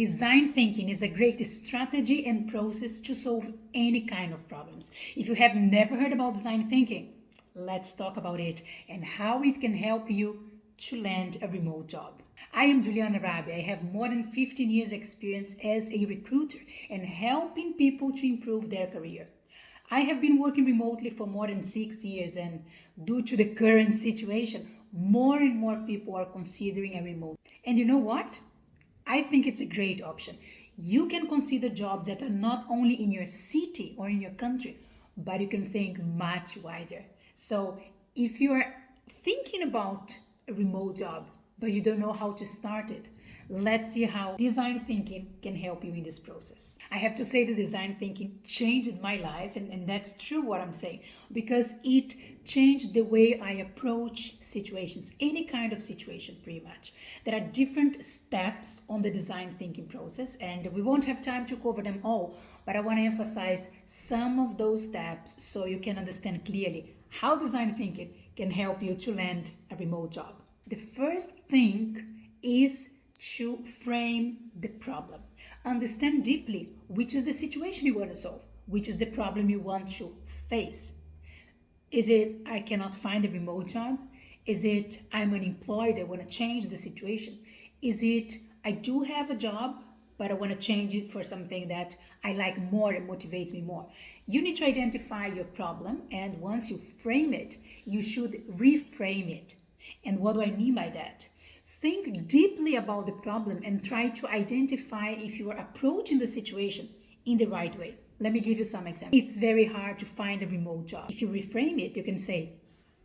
Design thinking is a great strategy and process to solve any kind of problems. If you have never heard about design thinking, let's talk about it and how it can help you to land a remote job. I am Juliana Rabbi. I have more than 15 years experience as a recruiter and helping people to improve their career. I have been working remotely for more than 6 years, and due to the current situation, more and more people are considering a remote. And you know what? I think it's a great option. You can consider jobs that are not only in your city or in your country, but you can think much wider. So if you are thinking about a remote job, but you don't know how to start it, let's see how design thinking can help you in this process. I have to say that design thinking changed my life, and that's true what I'm saying, because it changed the way I approach situations, any kind of situation pretty much. There are different steps on the design thinking process, and we won't have time to cover them all, but I want to emphasize some of those steps so you can understand clearly how design thinking can help you to land a remote job. The first thing is to frame the problem. Understand deeply which is the situation you want to solve, which is the problem you want to face. Is it I cannot find a remote job? Is it I'm unemployed, I want to change the situation? Is it I do have a job, but I want to change it for something that I like more and motivates me more? You need to identify your problem, and once you frame it, you should reframe it. And what do I mean by that? Think deeply about the problem and try to identify if you are approaching the situation in the right way. Let me give you some examples. It's very hard to find a remote job. If you reframe it, you can say,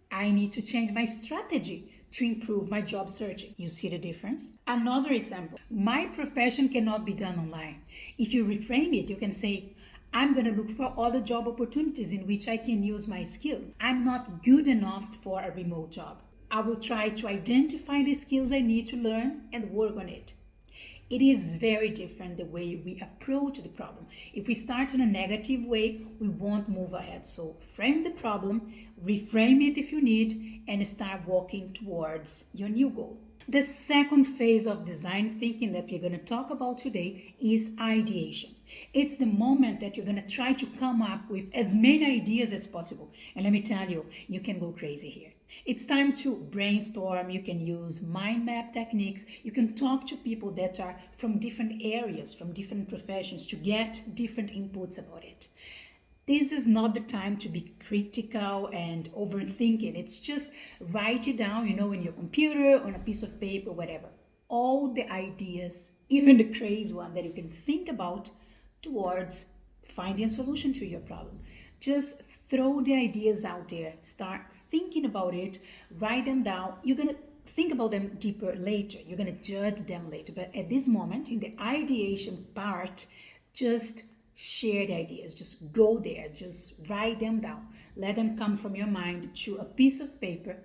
I need to change my strategy to improve my job searching. You see the difference? Another example, my profession cannot be done online. If you reframe it, you can say, I'm going to look for other job opportunities in which I can use my skills. I'm not good enough for a remote job. I will try to identify the skills I need to learn and work on it. It is very different the way we approach the problem. If we start in a negative way, we won't move ahead. So frame the problem, reframe it if you need, and start walking towards your new goal. The second phase of design thinking that we're going to talk about today is ideation. It's the moment that you're going to try to come up with as many ideas as possible. And let me tell you, you can go crazy here. It's time to brainstorm. You can use mind map techniques. You can talk to people that are from different areas, from different professions, to get different inputs about it. This is not the time to be critical and overthinking. It's just write it down, in your computer, on a piece of paper, whatever. All the ideas, even the crazy one that you can think about towards finding a solution to your problem. Just throw the ideas out there. Start thinking about it. Write them down. You're going to think about them deeper later. You're going to judge them later. But at this moment, in the ideation part, just share the ideas. Just go there. Just write them down. Let them come from your mind to a piece of paper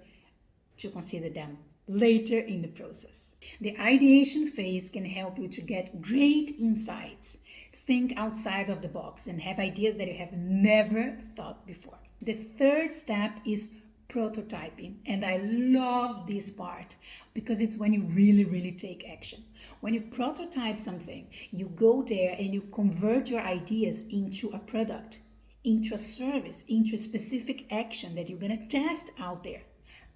to consider them later in the process. The ideation phase can help you to get great insights. Think outside of the box and have ideas that you have never thought before. The third step is prototyping, and I love this part because it's when you really take action. When you prototype something, you go there and you convert your ideas into a product, into a service, into a specific action that you're going to test out there.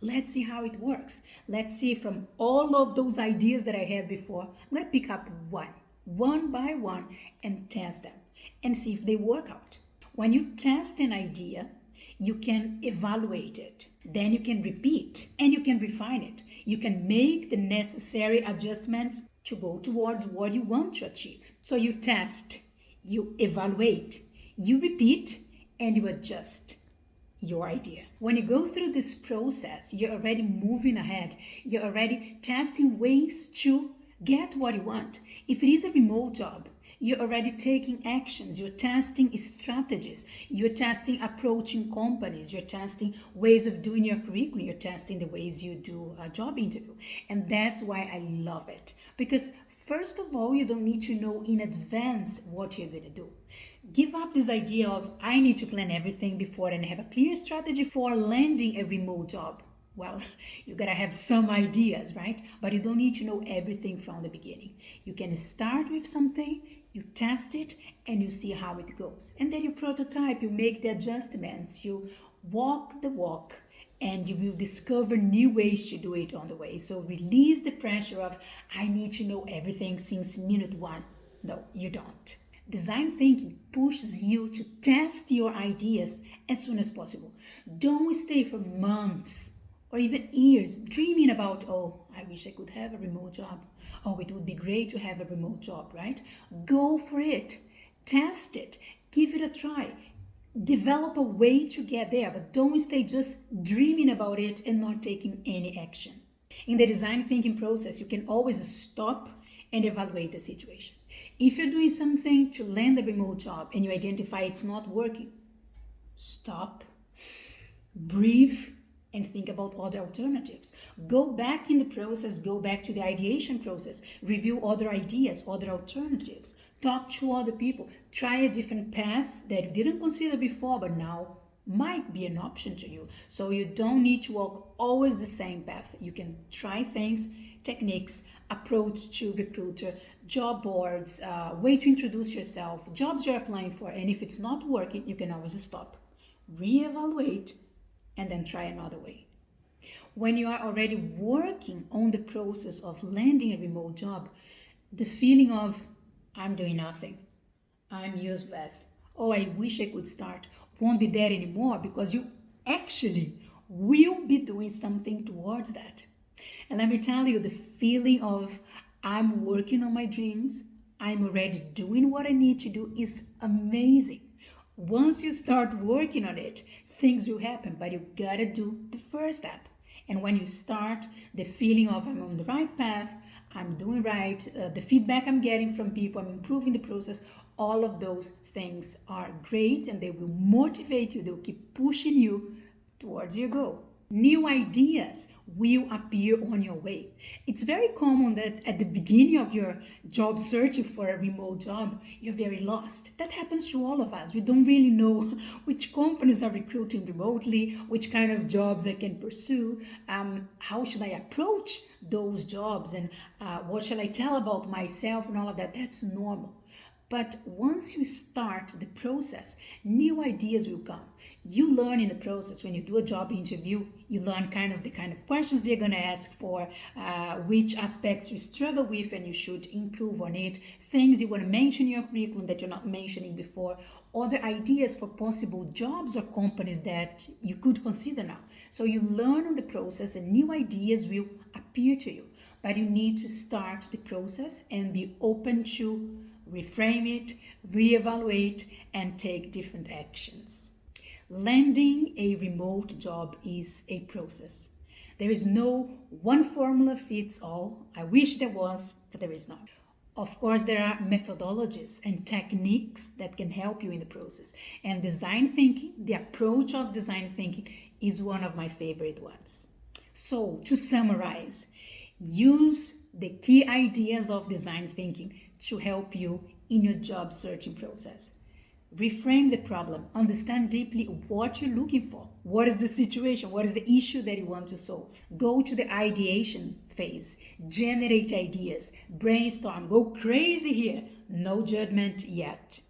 Let's see how it works. Let's see from all of those ideas that I had before, I'm going to pick up one by one, and test them and see if they work out. When you test an idea, you can evaluate it. Then you can repeat and you can refine it. You can make the necessary adjustments to go towards what you want to achieve. So you test, you evaluate, you repeat, and you adjust your idea. When you go through this process, you're already moving ahead. You're already testing ways to get what you want. If it is a remote job, you're already taking actions. You're testing strategies. You're testing approaching companies. You're testing ways of doing your curriculum. You're testing the ways you do a job interview. And that's why I love it. Because first of all, you don't need to know in advance what you're going to do. Give up this idea of I need to plan everything before and have a clear strategy for landing a remote job. Well, you gotta have some ideas, right? But you don't need to know everything from the beginning. You can start with something, you test it, and you see how it goes. And then you prototype, you make the adjustments, you walk the walk, and you will discover new ways to do it on the way. So release the pressure of, I need to know everything since minute one. No, you don't. Design thinking pushes you to test your ideas as soon as possible. Don't stay for months or even years dreaming about, oh, I wish I could have a remote job. Oh, it would be great to have a remote job, right? Go for it. Test it. Give it a try. Develop a way to get there, but don't stay just dreaming about it and not taking any action. In the design thinking process, you can always stop and evaluate the situation. If you're doing something to land a remote job and you identify it's not working, stop, breathe, and think about other alternatives. Go back in the process, go back to the ideation process, review other ideas, other alternatives, talk to other people, try a different path that you didn't consider before but now might be an option to you. So you don't need to walk always the same path. You can try things, techniques, approach to recruiter, job boards, way to introduce yourself, jobs you're applying for, and if it's not working, you can always stop, reevaluate, and then try another way. When you are already working on the process of landing a remote job, the feeling of, I'm doing nothing, I'm useless, oh, I wish I could start, won't be there anymore, because you actually will be doing something towards that. And let me tell you, the feeling of, I'm working on my dreams, I'm already doing what I need to do is amazing. Once you start working on it, things will happen, but you gotta do the first step. And when you start, the feeling of, I'm on the right path, I'm doing right, the feedback I'm getting from people, I'm improving the process, all of those things are great and they will motivate you, they will keep pushing you towards your goal. New ideas will appear on your way. It's very common that at the beginning of your job searching for a remote job, you're very lost. That happens to all of us. We don't really know which companies are recruiting remotely, which kind of jobs I can pursue, how should I approach those jobs, and what shall I tell about myself and all of that. That's normal. But once you start the process, new ideas will come. You learn in the process. When you do a job interview, you learn the kind of questions they're going to ask for, which aspects you struggle with and you should improve on it, things you want to mention in your curriculum that you're not mentioning before, other ideas for possible jobs or companies that you could consider now. So you learn on the process and new ideas will appear to you. But you need to start the process and be open to reframe it, reevaluate, and take different actions. Landing a remote job is a process. There is no one formula fits all. I wish there was, but there is not. Of course, there are methodologies and techniques that can help you in the process. And design thinking, the approach of design thinking, is one of my favorite ones. So, to summarize, use the key ideas of design thinking to help you in your job searching process. Reframe the problem. Understand deeply what you're looking for. What is the situation? What is the issue that you want to solve? Go to the ideation phase. Generate ideas. Brainstorm. Go crazy here. No judgment yet.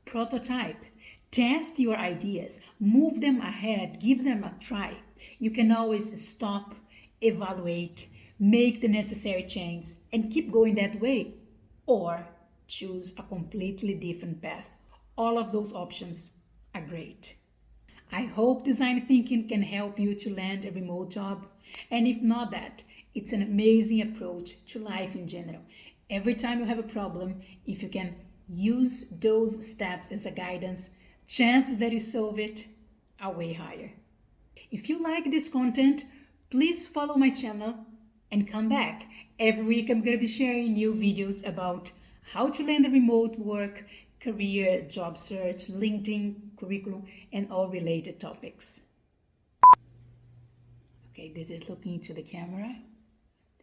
Prototype. Test your ideas. Move them ahead. Give them a try. You can always stop, evaluate, make the necessary changes, and keep going that way. Or choose a completely different path. All of those options are great. I hope design thinking can help you to land a remote job. And if not that, it's an amazing approach to life in general. Every time you have a problem, if you can use those steps as a guidance, chances that you solve it are way higher. If you like this content, please follow my channel and come back. Every week I'm going to be sharing new videos about how to land a remote work, career, job search, LinkedIn, curriculum, and all related topics. Okay, this is looking into the camera.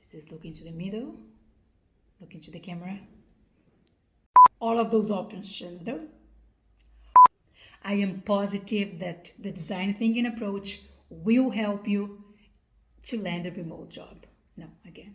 This is looking to the middle. Looking to the camera. All of those options though. I am positive that the design thinking approach will help you to land a remote job. No, again.